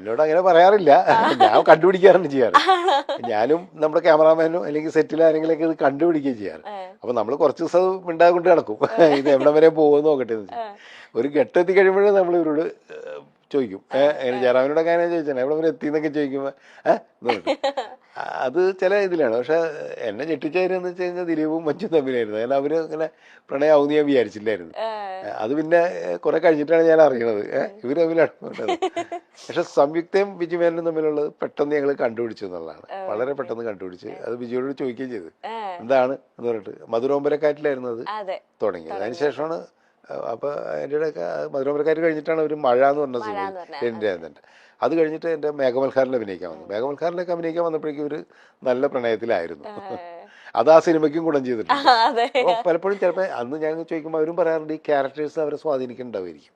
എന്നോട് അങ്ങനെ പറയാറില്ല. ഞാൻ കണ്ടുപിടിക്കാറാണ് ചെയ്യാറ്. ഞാനും നമ്മുടെ ക്യാമറാമാനും അല്ലെങ്കിൽ സെറ്റിൽ ആരെങ്കിലൊക്കെ ഇത് കണ്ടുപിടിക്കുകയും ചെയ്യാറ്. അപ്പൊ നമ്മൾ കുറച്ച് ദിവസം മിണ്ടാതെ കൊണ്ട് നടക്കും. ഇത് എവിടെ വരെ പോകുമെന്ന് നോക്കട്ടെ എന്ന് വെച്ചാൽ ഒരു ഘട്ടം എത്തി കഴിയുമ്പോഴേ നമ്മൾ ഇവരോട് ചോദിക്കും. ജയറാമിനോടൊക്കെ അങ്ങനെ ചോദിച്ചാൽ എവിടെ വരെ എത്തി എന്നൊക്കെ ചോദിക്കുമ്പോൾ അത് ചില ഇതിലാണ്. പക്ഷെ എന്നെ ഞെട്ടിച്ചായിരുന്നു വെച്ച് കഴിഞ്ഞാൽ ദിലീപും മഞ്ജും തമ്മിലായിരുന്നു. കാരണം അവര് ഇങ്ങനെ പ്രണയാവുന്ന ഞാൻ വിചാരിച്ചില്ലായിരുന്നു. അത് പിന്നെ കുറെ കഴിഞ്ഞിട്ടാണ് ഞാൻ അറിയണത് ഇവര് തമ്മിലാണ്. പക്ഷെ സംയുക്തയും ബിജു മേനനും തമ്മിലുള്ളത് പെട്ടെന്ന് ഞങ്ങൾ കണ്ടുപിടിച്ചു എന്നുള്ളതാണ്. വളരെ പെട്ടെന്ന് കണ്ടുപിടിച്ച് അത് ബിജുയോട് ചോദിക്കുകയും ചെയ്തു എന്താണ് എന്ന് പറഞ്ഞിട്ട്. മധുരോമ്പരക്കാറ്റിലായിരുന്നു അത് തുടങ്ങിയത്. അതിനുശേഷമാണ് അപ്പൊ എൻ്റെ മധുരോമ്പരക്കാറ്റ് കഴിഞ്ഞിട്ടാണ് ഒരു മഴ എന്ന് പറഞ്ഞ സിനിമ അത് കഴിഞ്ഞിട്ട് എൻ്റെ മേഘമൽഹാറിൽ അഭിനയിക്കാൻ വന്നു. മേഘമൽഹാറിലേക്ക് അഭിനയിക്കാൻ വന്നപ്പോഴേക്കും ഒരു നല്ല പ്രണയത്തിലായിരുന്നു. അത് ആ സിനിമയ്ക്കും ഗുണം ചെയ്തിട്ടുണ്ട്. അപ്പോൾ പലപ്പോഴും ചിലപ്പോൾ അന്ന് ഞാൻ ചോദിക്കുമ്പോൾ അവരും പറയാറുണ്ട് ഈ ക്യാരക്ടേഴ്സ് അവരെ സ്വാധീനിക്കുന്നുണ്ടാവുമായിരിക്കും.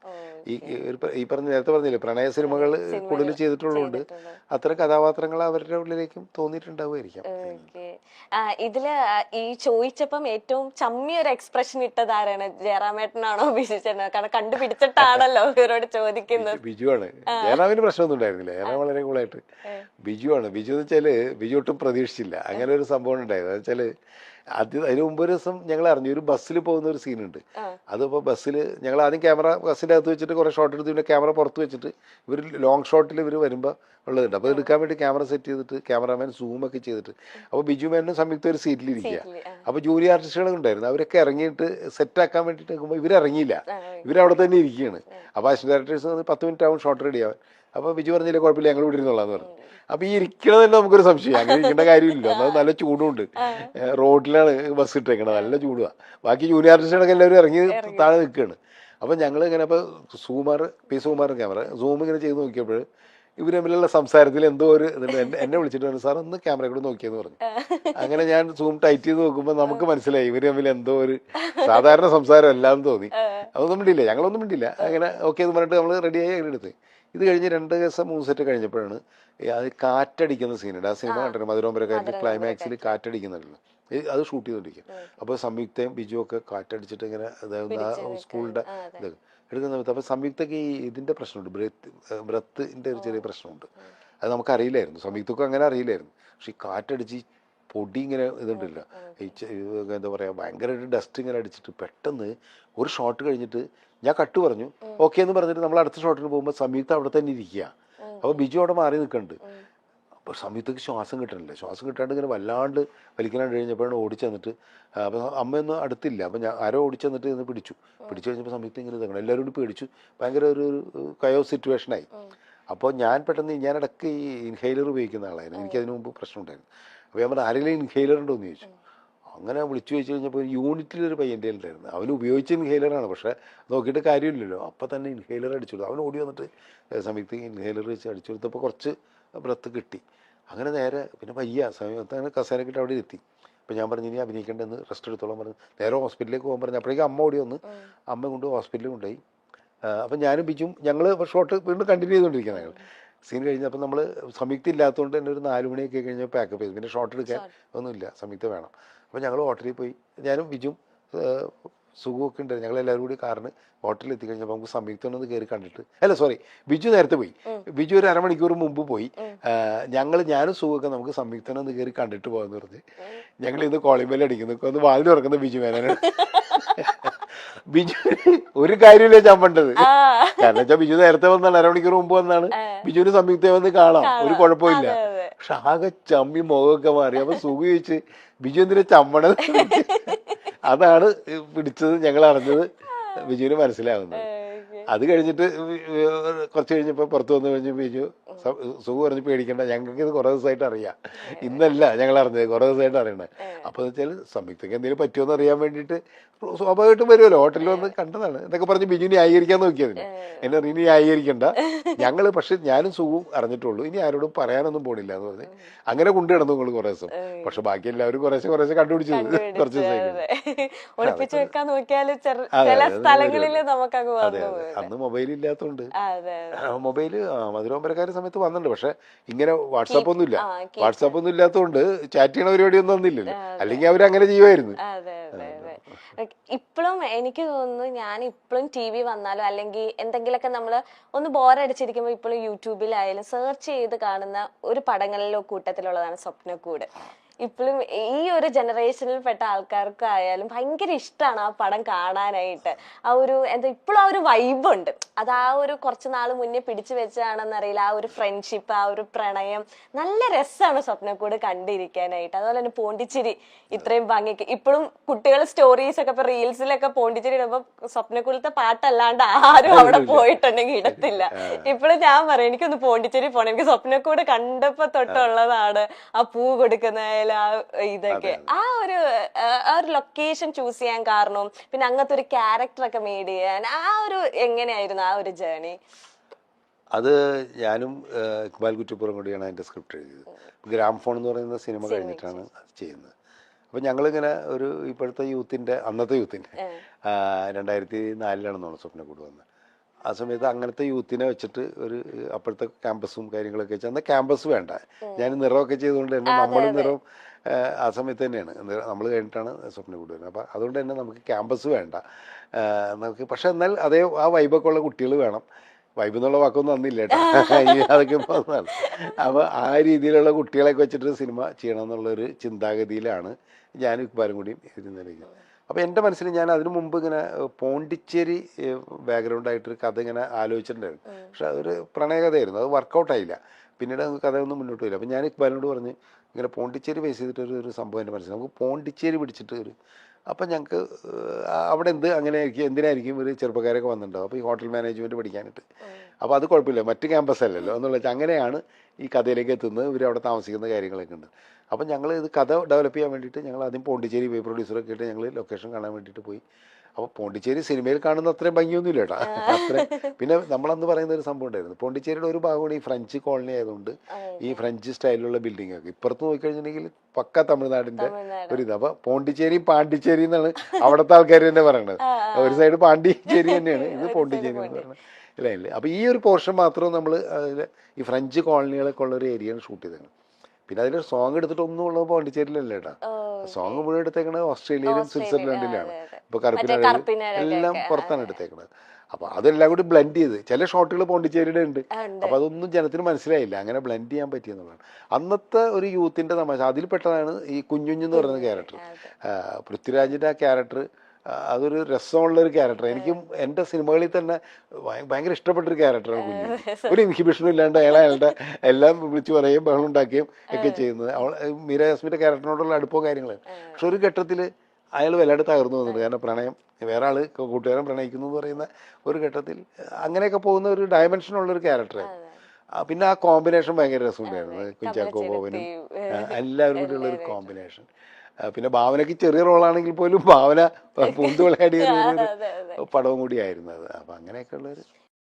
ഈ പറഞ്ഞ നേരത്തെ പറഞ്ഞില്ലേ പ്രണയ സിനിമകൾ കൂടുതൽ ചെയ്തിട്ടുള്ളതുകൊണ്ട് അത്തരം കഥാപാത്രങ്ങൾ അവരുടെ ഉള്ളിലേക്കും തോന്നിയിട്ടുണ്ടാവുമായിരിക്കാം. ഇതില് ഈ ചോദിച്ചപ്പം ഏറ്റവും ചമ്മിയൊരു എക്സ്പ്രഷൻ ഇട്ടതാരാണ്? ജയറാമേട്ടനാണോ ബിജുചേട്ടനോ? കാരണം കണ്ടുപിടിച്ചിട്ടാണല്ലോ ഇവരോട് ചോദിക്കുന്നത്. ബിജു ആണ്. ജയറാമിന് പ്രശ്നമൊന്നും ഉണ്ടായിരുന്നില്ല. ജയറാം വളരെ കൂളായിട്ട്. ബിജു ആണ്. ബിജു എന്ന് വെച്ചാല് ബിജു ഒട്ടും പ്രതീക്ഷിച്ചില്ല അങ്ങനെ ഒരു സംഭവം ഉണ്ടായത്. എന്ന് വെച്ചാല് അതിന് മുമ്പ് ഒരു ദിവസം ഞങ്ങൾ അറിഞ്ഞു ഒരു ബസ്സിൽ പോകുന്ന ഒരു സീനുണ്ട്. അതിപ്പോൾ ബസ്സിൽ ഞങ്ങൾ ആദ്യം ക്യാമറ ബസ്സിൻ്റെ അകത്ത് വെച്ചിട്ട് കുറേ ഷോട്ട് എടുത്ത് പിന്നെ ക്യാമറ പുറത്ത് വെച്ചിട്ട് ഇവർ ലോങ് ഷോട്ടിൽ ഇവർ വരുമ്പോൾ ഉള്ളതുണ്ട്. അപ്പോൾ എടുക്കാൻ വേണ്ടി ക്യാമറ സെറ്റ് ചെയ്തിട്ട് ക്യാമറാമാൻ സൂമൊക്കെ ചെയ്തിട്ട് അപ്പോൾ ബിജു മേനനും സംയുക്ത ഒരു സീറ്റിലിരിക്കുക. അപ്പോൾ ജൂനിയർ ആർട്ടിസ്റ്റുകൾ ഉണ്ടായിരുന്നു. അവരൊക്കെ ഇറങ്ങിയിട്ട് സെറ്റാക്കാൻ വേണ്ടിയിട്ട് നിൽക്കുമ്പോൾ ഇവരിറങ്ങിയില്ല. ഇവരവിടെ തന്നെ ഇരിക്കുകയാണ്. അപ്പോൾ അസിസ്റ്റന്റ് ഡയറക്ടേഴ്സ് 10 മിനിറ്റ് ആവും ഷോട്ട് റെഡി ആവാൻ. അപ്പോൾ ബിജു പറഞ്ഞില്ല കുഴപ്പമില്ല ഞങ്ങൾ ഇവിടെ ഇരുന്നുള്ളതെന്ന് പറഞ്ഞു. അപ്പൊ ഈ ഇരിക്കണത് തന്നെ നമുക്കൊരു സംശയം. അങ്ങനെ ഇരിക്കേണ്ട കാര്യമില്ലല്ലോ. അത് നല്ല ചൂടുണ്ട്. റോഡിലാണ് ബസ് ഇട്ടേക്കണത്. നല്ല ചൂടുവാ. ബാക്കി ജൂനിയർ ആർട്ടിസ്റ്റുകളൊക്കെ എല്ലാവരും ഇറങ്ങി താഴെ നിൽക്കുകയാണ്. അപ്പൊ ഞങ്ങൾ ഇങ്ങനെ ഇപ്പൊ സുകുമാർ ക്യാമറ സൂം ഇങ്ങനെ ചെയ്ത് നോക്കിയപ്പോൾ ഇവർ തമ്മിലുള്ള സംസാരത്തിൽ എന്തോ ഒരു ഇതുണ്ട്. എന്നെ വിളിച്ചിട്ട് പറഞ്ഞു സാർ ഒന്ന് ക്യാമറ കൂടെ നോക്കിയെന്ന് പറഞ്ഞു. അങ്ങനെ ഞാൻ സൂം ടൈറ്റ് ചെയ്ത് നോക്കുമ്പോൾ നമുക്ക് മനസ്സിലായി ഇവർ തമ്മിൽ എന്തോ ഒരു സാധാരണ സംസാരം എല്ലാം തോന്നി. അതൊന്നും മിണ്ടില്ല. ഞങ്ങളൊന്നും മിണ്ടില്ല. അങ്ങനെ ഓക്കെ എന്ന് പറഞ്ഞിട്ട് നമ്മൾ റെഡിയായി അങ്ങനെ എടുത്ത്. ഇത് കഴിഞ്ഞ് 2 ദിവസം 3 സെറ്റ് കഴിഞ്ഞപ്പോഴാണ് അത് കാറ്റടിക്കുന്ന സീനുണ്ട്. ആ സിനിമ കണ്ടിട്ട് മധുരോമ്പരക്കാരിൽ ക്ലൈമാക്സിൽ കാറ്റടിക്കുന്നുണ്ടല്ലോ. അത് ഷൂട്ട് ചെയ്തോണ്ടിരിക്കുക. അപ്പോൾ സംയുക്തയും ബിജു ഒക്കെ കാറ്റടിച്ചിട്ട് ഇങ്ങനെ സ്കൂളിന്റെ ഇത് എടുക്കുന്ന സമയത്ത് അപ്പോൾ സംയുക്തക്ക് ഈ ഇതിന്റെ പ്രശ്നമുണ്ട്. ബ്രത്തിന്റെ ഒരു ചെറിയ പ്രശ്നമുണ്ട്. അത് നമുക്കറിയില്ലായിരുന്നു. സംയുക്തക്കും അങ്ങനെ അറിയില്ലായിരുന്നു. പക്ഷെ ഈ കാറ്റടിച്ച് പൊടി ഇങ്ങനെ ഇതുണ്ടല്ലോ എന്താ പറയാ ഭയങ്കരമായിട്ട് ഡസ്റ്റ് ഇങ്ങനെ അടിച്ചിട്ട് പെട്ടെന്ന് ഒരു ഷോട്ട് കഴിഞ്ഞിട്ട് ഞാൻ കട്ട് പറഞ്ഞു ഓക്കെ എന്ന് പറഞ്ഞിട്ട് നമ്മൾ അടുത്ത ഷോട്ടിന് പോകുമ്പോൾ സംയുക്ത അവിടെ തന്നെ ഇരിക്കുക. അപ്പോൾ ബിജു അവിടെ മാറി നിൽക്കുന്നുണ്ട്. അപ്പോൾ സംയുക്തക്ക് ശ്വാസം കിട്ടണില്ല. ശ്വാസം കിട്ടാണ്ട് ഇങ്ങനെ വല്ലാണ്ട് വലിക്കാണ്ട് കഴിഞ്ഞപ്പോഴാണ് ഓടിച്ചെന്നിട്ട് അപ്പോൾ അമ്മയൊന്നും അടുത്തില്ല. അപ്പം ഞാൻ ആരോ ഓടിച്ചെന്നിട്ട് ഇന്ന് പിടിച്ചു കഴിഞ്ഞപ്പോൾ സംയുക്ത ഇങ്ങനെ ഇതാക്കണം. എല്ലാവരും കൂടി പേടിച്ചു. ഭയങ്കര ഒരു കയോ സിറ്റുവേഷനായി. അപ്പോൾ ഞാൻ ഇടയ്ക്ക് ഈ ഇൻഹെയിലർ ഉപയോഗിക്കുന്ന ആളായിരുന്നു. എനിക്കതിന് മുമ്പ് പ്രശ്നം ഉണ്ടായിരുന്നു. അപ്പോൾ ഞാൻ പറഞ്ഞു ആരെങ്കിലും ഇൻഹെയിലർ ഉണ്ടോ എന്ന് ചോദിച്ചു. അങ്ങനെ വിളിച്ചു ചോദിച്ചു കഴിഞ്ഞപ്പോൾ യൂണിറ്റിലൊരു പയ്യൻ്റെ ഉണ്ടായിരുന്നു. അവന് ഉപയോഗിച്ച ഇൻഹെയിലറാണ്. പക്ഷേ നോക്കിയിട്ട് കാര്യമില്ലല്ലോ. അപ്പം തന്നെ ഇൻഹെയിലർ അടിച്ചു കൊടുത്തു. അവൻ ഓടി വന്നിട്ട് സംയുക്ത ഇൻഹെയിലർ വെച്ച് അടിച്ചു കൊടുത്തപ്പോൾ കുറച്ച് ബ്രത്ത് കിട്ടി. അങ്ങനെ നേരെ പിന്നെ സംയുക്ത കസേരക്കിട്ട് അവിടെ എത്തി. അപ്പം ഞാൻ പറഞ്ഞു ഇനി അഭിനയിക്കേണ്ടെന്ന് റെസ്റ്റ് എടുത്തോളം പറഞ്ഞു. നേരെ ഹോസ്പിറ്റലിലേക്ക് പോകാൻ പറഞ്ഞു. അപ്പോഴേക്കും അമ്മ ഓടി വന്ന് അമ്മ കൊണ്ട് ഹോസ്പിറ്റലിൽ കൊണ്ടുപോയി. അപ്പം ഞാനും ബിജും ഞങ്ങൾ ഷോട്ട് വീണ്ടും കണ്ടിന്യൂ ചെയ്തുകൊണ്ടിരിക്കുന്നത്. ഞങ്ങൾ സീൻ കഴിഞ്ഞപ്പോൾ നമ്മൾ സംയുക്ത ഇല്ലാത്തതുകൊണ്ട് തന്നെ ഒരു 4 മണിയൊക്കെ കഴിഞ്ഞപ്പോൾ പാക്കപ്പ് ചെയ്തു. പിന്നെ ഷോട്ട് എടുക്കാൻ ഒന്നുമില്ല. സംയുക്ത വേണം. അപ്പോൾ ഞങ്ങൾ ഹോട്ടലിൽ പോയി. ഞാനും ബിജും സുഖമൊക്കെ ഉണ്ടായിരുന്നു. ഞങ്ങളെല്ലാവരും കൂടി കാറിന് ഹോട്ടലിൽ എത്തിക്കഴിഞ്ഞപ്പോൾ നമുക്ക് സംയുക്തനൊന്ന് കയറി കണ്ടിട്ട് ബിജു നേരത്തെ പോയി. ബിജു ഒരു അരമണിക്കൂർ മുമ്പ് പോയി. ഞാനും സുഖമൊക്കെ നമുക്ക് സംയുക്തനൊന്ന് കയറി കണ്ടിട്ട് പോകാന്ന് പറഞ്ഞ് ഞങ്ങൾ ഇന്ന് കോളിംബെൽ അടിക്കുന്നു. ഒന്ന് വാതിൽ തുറക്കുന്ന ബിജു മേനോനാണ്. ബിജു ഒരു കാര്യമില്ല ചമ്പണ്ടത്. കാരണം വെച്ചാൽ ബിജു നേരത്തെ വന്നാണ്. അരമണിക്കൂർ മുമ്പ് വന്നാണ്. ബിജുവിന് സംയുക്ത വന്ന് കാണാം. ഒരു കുഴപ്പമില്ല. പക്ഷെ ആകെ ചമ്മി മുഖമൊക്കെ മാറി. അപ്പൊ സുഖ ചോദിച്ച് ബിജു എന്തിനാ ചമ്മണത്? അതാണ് പിടിച്ചത്. ഞങ്ങൾ അറിഞ്ഞത് ബിജുവിന് മനസ്സിലാവുന്നത്. അത് കഴിഞ്ഞിട്ട് കുറച്ച് കഴിഞ്ഞപ്പോൾ പുറത്ത് വന്നു കഴിഞ്ഞ് ബിജു സുഖ പറഞ്ഞ് പേടിക്കണ്ട, ഞങ്ങൾക്ക് ഇത് കുറേ ദിവസമായിട്ട് അറിയാം. ഇന്നല്ല ഞങ്ങൾ അറിഞ്ഞത്, കുറേ ദിവസമായിട്ട് അറിയണേ. അപ്പോൾ എന്ന് വെച്ചാൽ സംയുക്തക്ക് എന്തെങ്കിലും പറ്റുമോ അറിയാൻ വേണ്ടിയിട്ട് സ്വാഭാവികമായിട്ടും വരുമല്ലോ. ഹോട്ടലിൽ വന്ന് കണ്ടതാണ് എന്നൊക്കെ പറഞ്ഞ് ബിജു ന്യായീകരിക്കാൻ നോക്കിയതിന്. എന്നെ അറിഞ്ഞ് ന്യായീകരിക്കണ്ട, ഞങ്ങൾ പക്ഷെ ഞാനും സുഖവും അറിഞ്ഞിട്ടുള്ളൂ, ഇനി ആരോടും പറയാനൊന്നും പോണില്ല എന്ന് പറഞ്ഞ് അങ്ങനെ കൊണ്ടു കിടന്നു നിങ്ങൾ കുറേ ദിവസം. പക്ഷെ ബാക്കി എല്ലാവരും കുറേശ്ശെ കണ്ടുപിടിച്ചത് കുറച്ച് ദിവസമായിട്ട്. അന്ന് മൊബൈൽ ഇല്ലാത്തതുകൊണ്ട് മൊബൈല് മധുരോമ്പരക്കാരുടെ സമയത്ത് വന്നിട്ടുണ്ട്. പക്ഷെ ഇങ്ങനെ വാട്സാപ്പ് ഒന്നും ഇല്ലാത്തതുകൊണ്ട് ചാറ്റ് ചെയ്യണ പരിപാടിയൊന്നും വന്നില്ലല്ലോ. അല്ലെങ്കിൽ അവരങ്ങനെ ചെയ്യുമായിരുന്നു. ഇപ്പോഴും എനിക്ക് തോന്നുന്നു ഞാൻ ഇപ്പോഴും TV വന്നാലും അല്ലെങ്കിൽ എന്തെങ്കിലുമൊക്കെ നമ്മൾ ഒന്ന് ബോറടിച്ചിരിക്കുമ്പോൾ ഇപ്പോഴും യൂട്യൂബിലായാലും സെർച്ച് ചെയ്ത് കാണുന്ന ഒരു പടങ്ങളിലോ കൂട്ടത്തിലുള്ളതാണ് സ്വപ്നക്കൂട്. ഇപ്പോഴും ഈ ഒരു ജനറേഷനിൽ പെട്ട ആൾക്കാർക്കായാലും ഭയങ്കര ഇഷ്ടമാണ് ആ പടം കാണാനായിട്ട്. ആ ഒരു എന്താ ഇപ്പോഴും ആ ഒരു വൈബുണ്ട്. അത് ആ ഒരു കുറച്ച് നാൾ മുന്നേ പിടിച്ചു വെച്ചാണെന്നറിയില്ല, ആ ഒരു ഫ്രണ്ട്ഷിപ്പ്, ആ ഒരു പ്രണയം നല്ല രസമാണ് സ്വപ്നക്കൂട് കണ്ടിരിക്കാനായിട്ട്. അതുപോലെ തന്നെ പോണ്ടിച്ചേരി ഇത്രയും ഭംഗിക്ക് ഇപ്പോഴും കുട്ടികൾ സ്റ്റോറീസ് ഒക്കെ ഇപ്പൊ റീൽസിലൊക്കെ പോണ്ടിച്ചേരി ഇടുമ്പോ സ്വപ്നക്കൂടത്തെ പാട്ടല്ലാണ്ട് ആരും അവിടെ പോയിട്ടുണ്ടെങ്കിൽ ഇടത്തില്ല. ഇപ്പോഴും ഞാൻ പറയാം എനിക്കൊന്ന് പോണ്ടിച്ചേരി പോണം, എനിക്ക് സ്വപ്നക്കൂട് കണ്ടപ്പോ തൊട്ടുള്ളതാണ് ആ പൂ കൊടുക്കുന്ന ഇതൊക്കെ. ആ ഒരു ലൊക്കേഷൻ ചൂസ് ചെയ്യാൻ കാരണവും പിന്നെ അങ്ങനത്തെ ഒരു ക്യാരക്ടർ ഒക്കെ മെയ്ഡ് ചെയ്യാൻ ആ ഒരു എങ്ങനെയായിരുന്നു ആ ഒരു ജേർണി? അത് ഞാനും ഇക്ബാൽ കുറ്റിപ്പുറം കൂടിയാണ് അതിൻ്റെ സ്ക്രിപ്റ്റ് എഴുതിയത്. ഗ്രാംഫോൺ എന്ന് പറയുന്ന സിനിമ കഴിഞ്ഞിട്ടാണ് അത് ചെയ്യുന്നത്. അപ്പം ഞങ്ങളിങ്ങനെ ഒരു ഇപ്പോഴത്തെ അന്നത്തെ യൂത്തിൻ്റെ 2004 സ്വപ്നക്കൂട് വന്നത്. ആ സമയത്ത് അങ്ങനത്തെ യൂത്തിനെ വെച്ചിട്ട് അപ്പോഴത്തെ ക്യാമ്പസും കാര്യങ്ങളൊക്കെ വെച്ചാൽ അന്ന് ക്യാമ്പസ് വേണ്ട, ഞാൻ നിറമൊക്കെ ചെയ്തുകൊണ്ട് തന്നെ നമ്മളും നിറം ആ സമയത്ത് തന്നെയാണ് നമ്മൾ കഴിഞ്ഞിട്ടാണ് സ്വപ്നക്കൂട് വരുന്നത്. അപ്പം അതുകൊണ്ട് തന്നെ നമുക്ക് ക്യാമ്പസ് വേണ്ട നമുക്ക്. പക്ഷെ എന്നാൽ അതേ ആ വൈബൊക്കെ ഉള്ള കുട്ടികൾ വേണം. വൈബ് എന്നുള്ള വാക്കൊന്നും അന്നില്ല കേട്ടോ, അതൊക്കെ ഇപ്പോൾ ഒന്നാണ്. അപ്പോൾ ആ രീതിയിലുള്ള കുട്ടികളെയൊക്കെ വെച്ചിട്ട് സിനിമ ചെയ്യണം എന്നുള്ളൊരു ചിന്താഗതിയിലാണ് ഞാനും ഇക്ബാലും കൂടിയും ഇരുന്നിരിക്കുന്നത്. അപ്പോൾ എൻ്റെ മനസ്സിൽ ഞാൻ അതിനു മുമ്പ് ഇങ്ങനെ പോണ്ടിച്ചേരി ബാക്ക്ഗ്രൗണ്ടായിട്ടൊരു കഥ ഇങ്ങനെ ആലോചിച്ചിട്ടുണ്ടായിരുന്നു. പക്ഷെ അതൊരു പ്രണയകഥയായിരുന്നു, അത് വർക്കൗട്ടായില്ല. പിന്നീട് നമുക്ക് കഥയൊന്നും മുന്നോട്ട് പോയില്ല. അപ്പം ഞാൻ ഇക്ബാലിനോട് പറഞ്ഞ് ഇങ്ങനെ പോണ്ടിച്ചേരി ബേസ് ചെയ്തിട്ടൊരു സംഭവം എൻ്റെ മനസ്സിൽ നമുക്ക് പോണ്ടിച്ചേരി പിടിച്ചിട്ട് അപ്പം ഞങ്ങൾക്ക് അവിടെ എന്തിനായിരിക്കും ഒരു ചെറുപ്പക്കാരൊക്കെ വന്നിട്ടുണ്ടാവും. അപ്പോൾ ഈ ഹോട്ടൽ മാനേജ്മെൻറ്റ് പഠിക്കാനായിട്ട്. അപ്പോൾ അത് കുഴപ്പമില്ല, മറ്റ് ക്യാമ്പസ് അല്ലല്ലോ എന്നുള്ള വെച്ചാൽ അങ്ങനെയാണ് ഈ കഥയിലേക്ക് എത്തുന്നത്. ഇവർ അവിടെ താമസിക്കുന്ന കാര്യങ്ങളൊക്കെ ഉണ്ട്. അപ്പം ഞങ്ങൾ ഇത് കഥ ഡെവലപ്പ് ചെയ്യാൻ വേണ്ടിയിട്ട് ഞങ്ങൾ ആദ്യം പോണ്ടിച്ചേരി പോയി പ്രൊഡ്യൂസറൊക്കെ ആയിട്ട് ഞങ്ങൾ ലൊക്കേഷൻ കാണാൻ വേണ്ടിയിട്ട് പോയി. അപ്പോൾ പോണ്ടിച്ചേരി സിനിമയിൽ കാണുന്ന അത്രയും ഭംഗിയൊന്നുമില്ല കേട്ടോ. പിന്നെ നമ്മളന്ന് പറയുന്ന ഒരു സംഭവം ഉണ്ടായിരുന്നു, പോണ്ടിച്ചേരിയുടെ ഒരു ഭാഗമാണ് ഈ ഫ്രഞ്ച് കോളനി ആയതുകൊണ്ട് ഈ ഫ്രഞ്ച് സ്റ്റൈലിലുള്ള ബിൽഡിംഗ് ഒക്കെ. ഇപ്പുറത്ത് നോക്കിക്കഴിഞ്ഞിട്ടുണ്ടെങ്കിൽ പക്ക തമിഴ്നാടിൻ്റെ ഇത്. അപ്പോൾ പോണ്ടിച്ചേരിയും പാണ്ടിച്ചേരി എന്നാണ് അവിടുത്തെ ആൾക്കാർ തന്നെ പറയണത്. ഒരു സൈഡ് പാണ്ടിച്ചേരി തന്നെയാണ്, ഇത് പോണ്ടിച്ചേരി എന്ന് പറയുന്നത്. ഇല്ല. അപ്പോൾ ഈ ഒരു പോർഷൻ മാത്രം നമ്മൾ അതിൽ ഈ ഫ്രഞ്ച് കോളനികളൊക്കെ ഉള്ള ഒരു ഏരിയയാണ് ഷൂട്ട് ചെയ്തത്. പിന്നെ അതിൽ സോങ് എടുത്തിട്ട് ഒന്നും ഉള്ളത് പോണ്ടിച്ചേരിയിലല്ല കേട്ടോ. സോങ് മുഴുവൻ എടുത്തേക്കണത് ഓസ്ട്രേലിയയിലും സ്വിറ്റ്സർലൻഡിലാണ്. ഇപ്പോൾ കറുപ്പിനാട് എല്ലാം പുറത്താണ് എടുത്തേക്കണത്. അപ്പോൾ അതെല്ലാം കൂടി ബ്ലെൻഡ് ചെയ്ത് ചില ഷോട്ടുകൾ പോണ്ടിച്ചേരിയുടെ ഉണ്ട്. അപ്പോൾ അതൊന്നും ജനത്തിന് മനസ്സിലായില്ല, അങ്ങനെ ബ്ലെൻഡ് ചെയ്യാൻ പറ്റിയെന്നുള്ളതാണ് അന്നത്തെ ഒരു യൂത്തിൻ്റെ തമാശ. അതിൽപ്പെട്ടതാണ് ഈ കുഞ്ഞുഞ്ഞെന്ന് പറയുന്ന ക്യാരക്ടർ. പൃഥ്വിരാജിൻ്റെ ആ ക്യാരക്ടർ അതൊരു രസമുള്ളൊരു ക്യാരക്ടർ. എനിക്കും എൻ്റെ സിനിമകളിൽ തന്നെ ഭയങ്കര ഇഷ്ടപ്പെട്ടൊരു ക്യാരക്ടറാണ് കുഞ്ഞു. ഒരു ഇൻഹിബിഷനും ഇല്ലാണ്ട് അയാളുടെ എല്ലാം വിളിച്ചു പറയുകയും ബഹളം ഉണ്ടാക്കുകയും ഒക്കെ ചെയ്യുന്നത്. മീര ജാസ്മിൻ്റെ ക്യാരക്ടറിനോടുള്ള അടുപ്പവും കാര്യങ്ങളും. പക്ഷെ ഒരു ഘട്ടത്തിൽ അയാൾ വല്ലാണ്ട് തകർന്നു വന്നിട്ടുണ്ട്. കാരണം പ്രണയം, വേറെ ആൾ കൂട്ടുകാരൻ പ്രണയിക്കുന്നു എന്ന് പറയുന്ന ഒരു ഘട്ടത്തിൽ അങ്ങനെയൊക്കെ പോകുന്ന ഒരു ഡയമെൻഷനുള്ളൊരു ക്യാരക്ടറായിരുന്നു. പിന്നെ ആ കോമ്പിനേഷൻ ഭയങ്കര രസമുണ്ടായിരുന്നു. കുഞ്ചാക്കോ ബോബനും എല്ലാവരും കൂടി ഉള്ളൊരു കോമ്പിനേഷൻ. പിന്നെ ഭാവനയ്ക്ക് ചെറിയ റോളാണെങ്കിൽ പോലും ഭാവന പൂന്തുവിളയാടിയ പടവും കൂടിയായിരുന്നു അത്. അപ്പം അങ്ങനെയൊക്കെ ഉള്ളൊരു